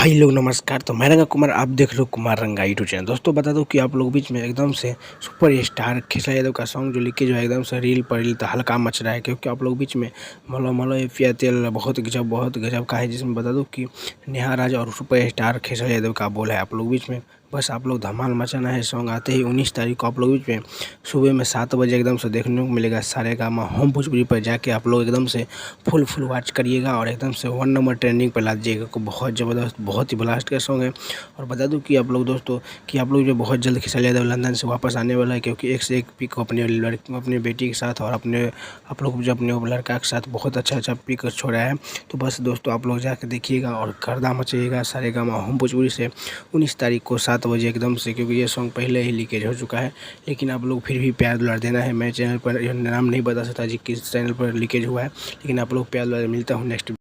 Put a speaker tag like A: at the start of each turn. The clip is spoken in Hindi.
A: भाई लोग नमस्कार। तो मैं रंगा कुमार, आप देख रहे हो कुमार रंगा यूट्यूब चैनल। दोस्तों बता दूं कि आप लोग बीच में एकदम से सुपर स्टार खेसारी यादव का सॉन्ग जो लीकेज हुआ है, एकदम से रील पर रील तो हल्का मच रहा है, क्योंकि आप लोग बीच में मलो मलो एफिया तेल बहुत गजब का है, जिसमें बता दूं कि नेहा राज और सुपर स्टार खेसारी यादव का बोल है आप लोग बीच में। बस आप लोग धमाल मचाना है। सॉन्ग आते ही 19 तारीख को आप लोग बीच में सुबह में 7 बजे एकदम से देखने को मिलेगा सारेगामा होम भोजपुरी पर। जाके आप लोग एकदम से फुल वॉच करिएगा और एकदम से 1 नंबर ट्रेंडिंग पर ला दीजिएगा को। बहुत ज़बरदस्त, बहुत ही ब्लास्ट का सॉन्ग है। और बता दूं कि आप लोग दोस्तों कि आप लोग जो बहुत जल्द खेसारी यादव लंदन से वापस आने वाला है, क्योंकि एक से एक पिक अपने बेटी के साथ और आप लोग जो अपने लड़का के साथ बहुत अच्छा पिक छोड़ा है। तो बस दोस्तों आप लोग जाकर देखिएगा और गर्दा मचाइएगा सारेगामा होम भोजपुरी से 19 तारीख को 7 बजे एकदम से, क्योंकि ये सॉन्ग पहले ही लीकेज हो चुका है। लेकिन आप लोग फिर भी प्यार दुलार देना है। मैं चैनल पर नाम नहीं बता सकता जी किस चैनल पर लीकेज हुआ है, लेकिन आप लोग प्यार दुलार। मिलता हूँ नेक्स्ट।